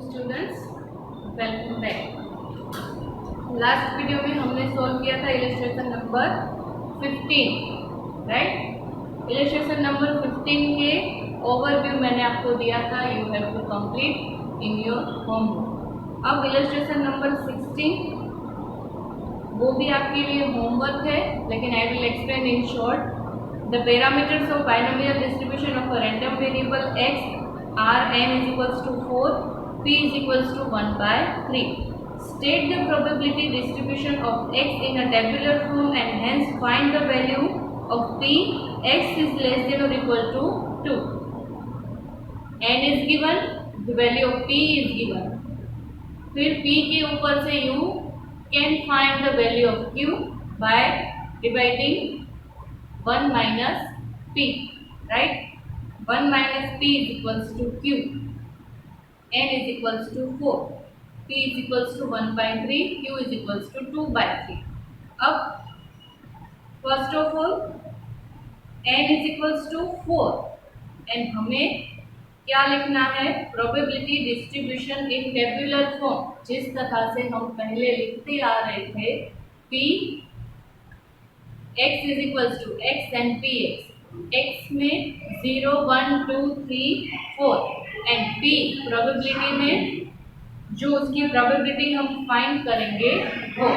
Students, welcome back. Last video में हमने solve किया था illustration number 15, right. Illustration number 15 के ओवरव्यू मैंने आपको दिया था, you have to complete in your homework. अब इलस्ट्रेशन नंबर 16 वो भी आपके लिए होमवर्क है, लेकिन I will explain in short. The parameters of binomial distribution of a random variable x are n is equals to 4, p is equals to 1 by 3. State the probability distribution of x in a tabular form and hence find the value of p. X is less than or equal to 2. n is given, the value of p is given. फिर p के ऊपर से you can find the value of q by dividing 1 minus p, right? 1 minus p is equals to q. n is equals to 4. p is equals to 1 by 3. q is equals to 2 by 3. अब first of all n is equals to 4 and हमें क्या लिखना है? Probability distribution in tabular form, जिस तरह से हम पहले लिखते आ रहे थे। p x is equals to x and px, x में 0 1 2 3 4 एंड p प्रोबेबिलिटी में जो उसकी प्रोबेबिलिटी हम फाइंड करेंगे वो,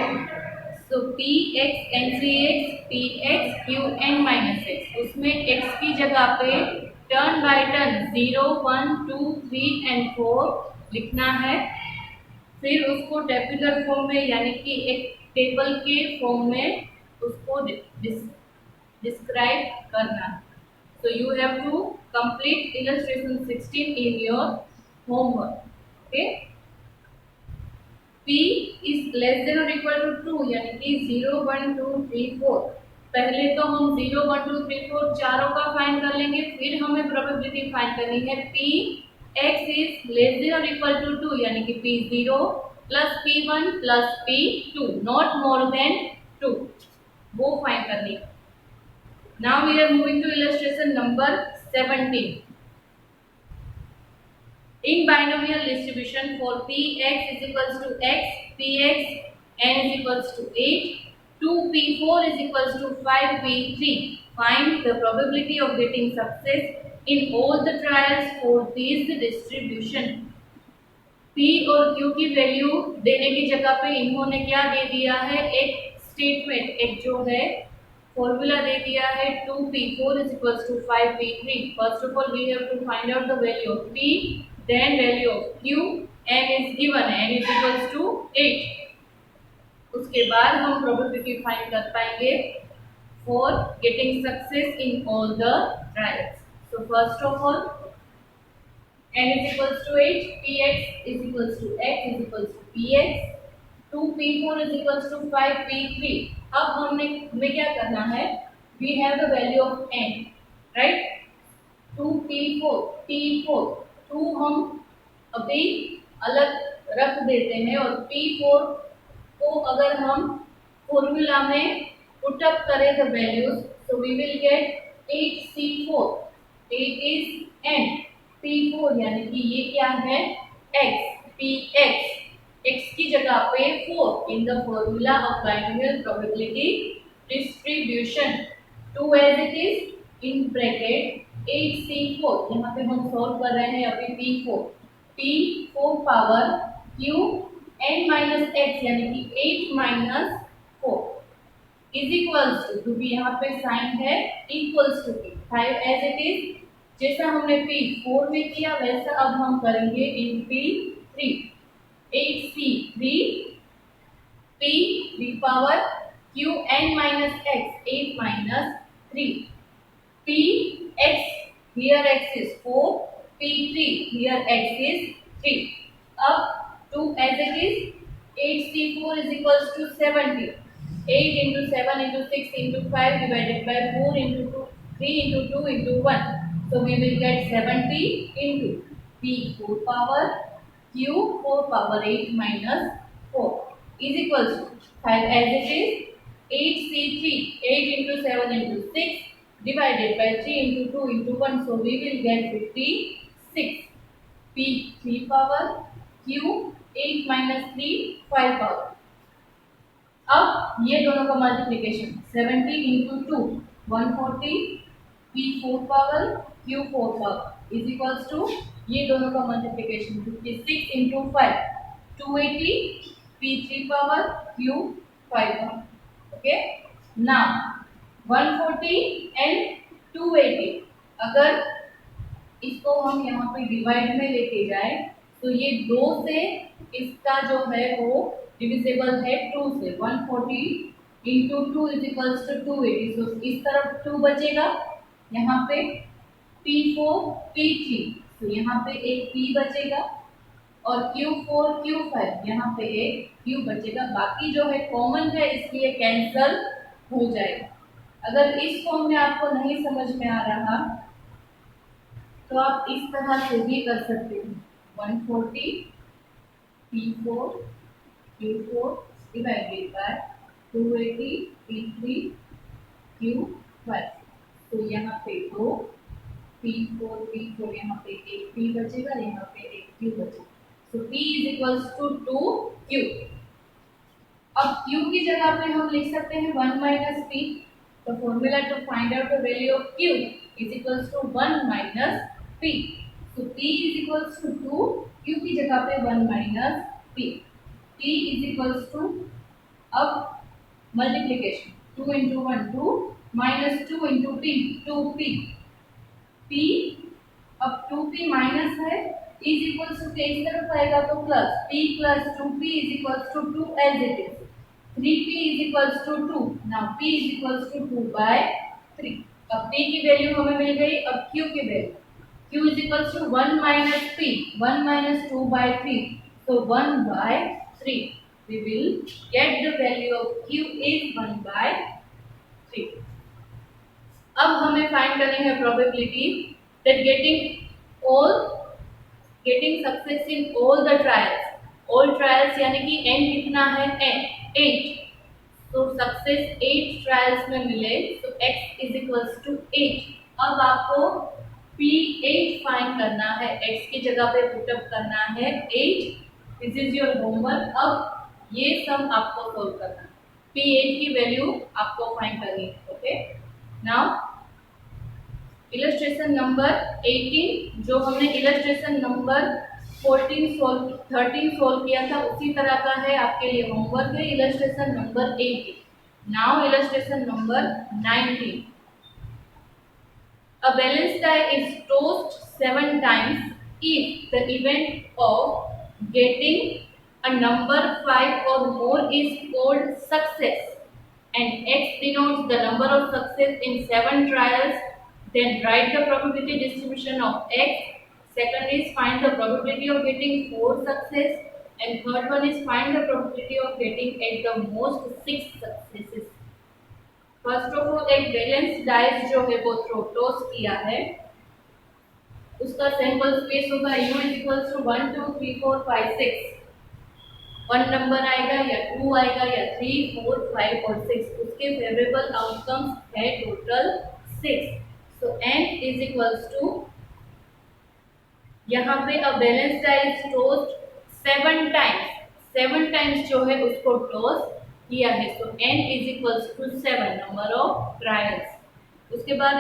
सो p x n c x p x q n minus x, उसमें x की जगह पे टर्न बाय टर्न 0 1 2 3 एंड 4 लिखना है। फिर उसको टेबुलर फॉर्म में यानी कि एक टेबल के फॉर्म में उसको डिस्क्राइब करना। So you have to complete illustration 16 in your homework. Okay. P is less than or equal to 2 यानी कि 0 1 2 3 4। पहले तो हम 0 1 2 3 4 चारों का फाइंड कर लेंगे, फिर हमें प्रोबेबिलिटी फाइंड करनी है। P x is less than or equal to 2 यानी कि P 0 plus P1 plus P2 not more than 2, वो फाइंड करनी है। Now we are moving to illustration number 17. In binomial distribution for px is equals to x, px n is equals to 8, 2p4 is equals to 5p3. Find the probability of getting success in all the trials for these distribution. p और q की value देने की जगह पे इन्होंने क्या दे दिया है? एक स्टेटमेंट, एक जो है फॉर्मूला दे दिया है 2p4 is equals to 5p3. First of all we have to find out the value of p, then value of q, n is given, n is equals to 8. उसके बाद हम प्रोबेबिलिटी फाइंड कर पाएंगे for getting success in all the trials. So first of all n is equals to 8, px is equals to x is equals to px, 2p4 is equals to 5p3. अब हमें क्या करना है? We have the value of n, right? 2p4 p4 2 हम अभी अलग रख देते हैं और p4 को अगर हम फॉर्मूला में पुट अप करें the values, so we will get 8c4, 8 is n, p4 यानी कि ये क्या है? x, px x की जगह पे 4 in the formula of binomial probability distribution, 2 as it is in bracket 8c4, यहाँ पे हम सॉल्व कर रहे हैं अभी p4, p4 power q n minus x यानी कि 8 माइनस 4 इज इक्वल्स टू, क्योंकि यहाँ पे साइन है equals to p, 5 as it is. जैसा हमने p4 में किया वैसा अब हम करेंगे इन p3, 8c3 p the power q n minus x, 8 minus 3, p x here x is 4, p3 here x is 3. अब 2 as it is, 8c4 is equals to 70, 8 into 7 into 6 into 5 divided by 4 into 2 3 into 2 into 1, so we will get 70 into p4 power q 4 power 8 minus 4 is equals to 5 as it is, 8c3 8 into 7 into 6 divided by 3 into 2 into 1, so we will get 56. p3 power Q 8 minus 3 5 power. अब ये दोनों का multiplication 70 into 2 140 P 4 power Q 4 power is equals to ये दोनों का multiplication 56 into 5 280 P 3 power Q 5 power. Okay, now 140 and 280 अगर इसको हम यहाँ पे डिवाइड में लेके जाए तो ये 2 से इसका जो है वो डिविजिबल है 2 से। 140 इंटू 2 इज इक्वल्स टू 280। सो इस तरफ 2 बचेगा, यहाँ पे P4 P3, तो यहाँ पे एक P बचेगा और Q4 Q5 यहाँ पे एक Q बचेगा। बाकी जो है कॉमन है इसलिए कैंसल हो जाएगा। अगर इस फॉर्म में आपको नहीं समझ में आ रहा तो आप इस तरह से भी कर सकते हैं। 140 P4 Q4 divided by 280 P3 Q5। तो यहाँ पे 2 P4 यहाँ पे एक P बचेगा, यहाँ पे एक Q बचेगा। तो P is equals to 2Q। अब Q की जगह पे हम लिख सकते हैं 1 माइनस P। तो formula to find out the value of Q is equals to 1 minus P। तो P is equals to 2, Q की जगह पे 1 minus P। P is equals to अब multiplication 2 into 1 2 minus 2 into P 2P। P अब 2P minus है is equals to इस तरफ आएगा तो plus P plus 2P is equals to 2 as it is. 3P is equals to 2। Now P is equals to 2 by 3। अब P की value हमें मिल गई। अब Q की value Q is equals to 1 minus P, 1 minus 2 by 3, so 1 by 3. We will get the value of Q is 1 by 3. अब हमें find करनी है probability that getting success in all the trials. All trials यानी कि n कितना है n 8. So success 8 trials में मिले, so x is equals to 8. अब आपको P8 फाइंड करना है, x की जगह पे पुटअप करना है 8। This is your homework. अब ये सम आपको सोल्व करना है। P8 की वैल्यू आपको फाइंड करनी है। ओके, नाउ इलस्ट्रेशन नंबर 18, जो हमने इलस्ट्रेशन नंबर 13 सोल्व किया था उसी तरह का है, आपके लिए होमवर्क है। Illustration number 18। Now illustration number 19। A balanced die is tossed 7 times if the event of getting a number 5 or more is called success and x denotes the number of success in 7 trials. Then write the probability distribution of x. Second is find the probability of getting 4 success and third one is find the probability of getting at the most 6 successes. First of all एक balance dice जो है वो toss किया है, उसका sample space होगा u is equals to 1 2 3 4 5 6। 1 number आएगा या 2 आएगा या 3 4 5 और 6। उसके फेवरेबल आउटकम्स है total 6। So n is equals to यहाँ पे a balance dice tossed 7 times जो है उसको टॉस किया है। तो n is equals to 7 number of trials. उसके बाद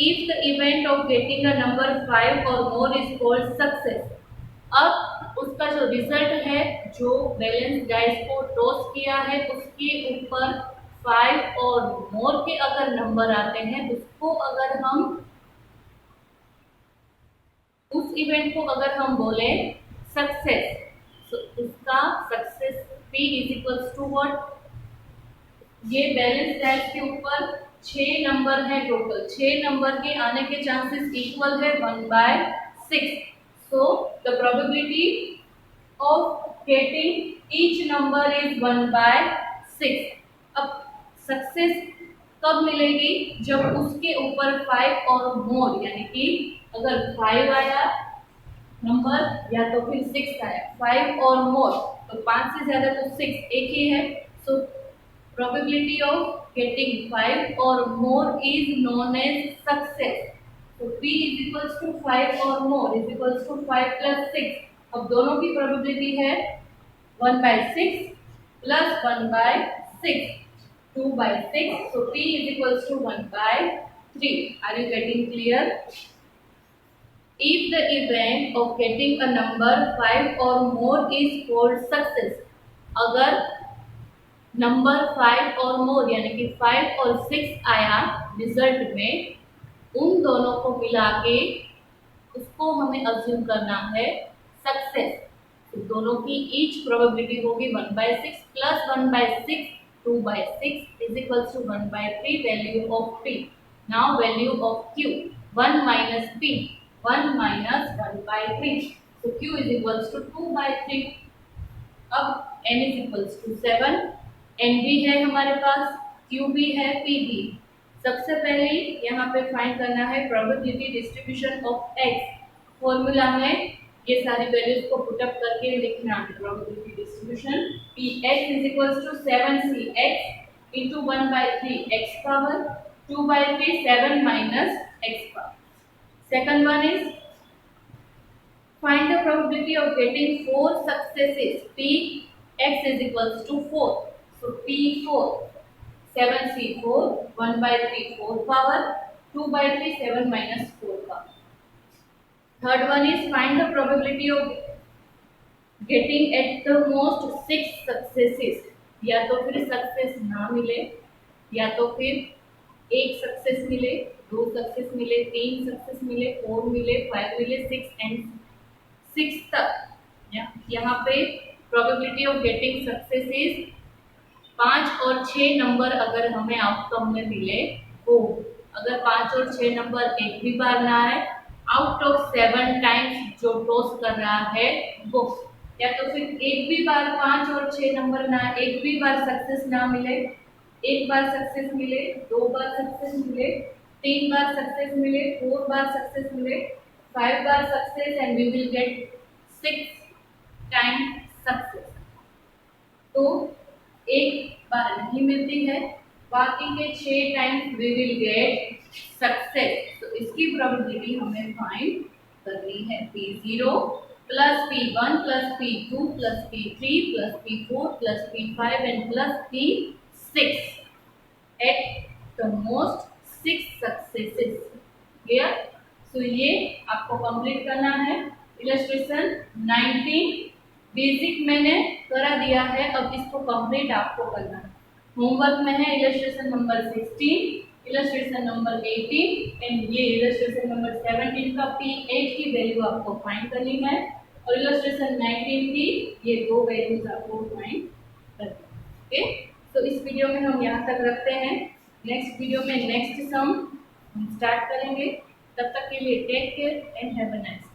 if the event of getting a number 5 और मोर इज कॉल्ड सक्सेस। अब उसका जो रिजल्ट है, जो बैलेंस डाइस को टॉस किया है उसके ऊपर 5 और मोर के अगर नंबर आते हैं, उसको अगर हम उस इवेंट को अगर हम बोले सक्सेस, तो उसका success p is equals to what. ये बैलेंस डाइस के ऊपर 6 नंबर है टोटल। 6 नंबर के आने के चांसेस इक्वल है 1 by 6। So the probability of getting each number is 1 by 6। अब सक्सेस कब मिलेगी? जब उसके ऊपर 5 और मोर, यानी कि अगर 5 आया नंबर या तो फिर 6 आया, 5 और मोर, तो 5 से ज्यादा तो 6 एक ही है। सो probability of getting 5 or more is known as success. So P is equals to 5 or more is equals to 5 plus 6. अब दोनों की प्रोबेबिलिटी है 1/6 plus 1/6, 2/6. So P is equals to 1/3. Are you getting clear? If the event of getting a number 5 or more is called success, अगर number 5 और मोर यानी कि 5 और 6 आया रिजल्ट में, उन दोनों को मिला के उसको हमें अज्यूम करना है सक्सेस। तो दोनों की ईच प्रोबेबिलिटी होगी 1/6 plus 1/6, 2/6 is equals to 1/3 value of P। Now value of Q 1 minus P, 1 minus 1/3, so Q is equals to 2/3। अब n is equals to 7, n भी है हमारे पास, Q भी है, P भी। सबसे पहले यहाँ पे फाइंड करना है probability distribution of x। Formula में ये सारी वैल्यूज को पुटअप करके लिखना है। Probability distribution Px is equals to 7cx into 1/3 x power 2/3, 7 minus x power। Second one is find the probability of getting 4 successes. P x is equals to 4. So P4 7c4 1/3 4 power 2/3 7 minus 4 power। Third one is find the probability of getting at the most 6 successes। या तो फिर success ना मिले, या तो फिर एक success मिले, 2 सक्सेस मिले, 3 सक्सेस मिले, 4 मिले, 5 मिले, 6 एंड 6 तक। यहाँ पे probability of getting success is 5 और 6 नंबर अगर हमें आउटकम में मिले वो, अगर 5 और 6 नंबर एक भी बार ना आए, आउट ऑफ 7 टाइम्स जो टॉस कर रहा है वो, या तो फिर एक भी बार 5 और 6 नंबर ना, एक भी बार सक्सेस ना मिले, एक बार सक्सेस मिले, 2 बार सक्सेस मिले, 3 बार सक्सेस मिले, 4 बार सक्सेस मिले, 5 बार success and we will get 6 time success. तो एक बार नहीं मिलती है, बाकी के 6 time we will get success. तो इसकी प्रोबेबिलिटी हमें फाइंड करनी है। P0 plus P1 plus P2 plus P3 plus P4 plus P5 and plus P6 at the most 6 successes. Clear? So ये आपको कंप्लीट करना है। इलस्ट्रेशन 19 बेसिक मैंने करा दिया है, अब इसको कंप्लीट आपको करना है। होमवर्क में है illustration number 16, illustration number 18 and ये इलस्ट्रेशन नंबर 17 का P8 की वैल्यू आपको फाइंड करनी है, और इलस्ट्रेशन 19 की ये 2 वैल्यूज आपको फाइंड करनी है। ओके, तो इस वीडियो में हम यहाँ तक रखते हैं। नेक्स्ट वीडियो में नेक्स्ट सम हम स्टार्ट करेंगे। तब तक के लिए take care and have a nice day.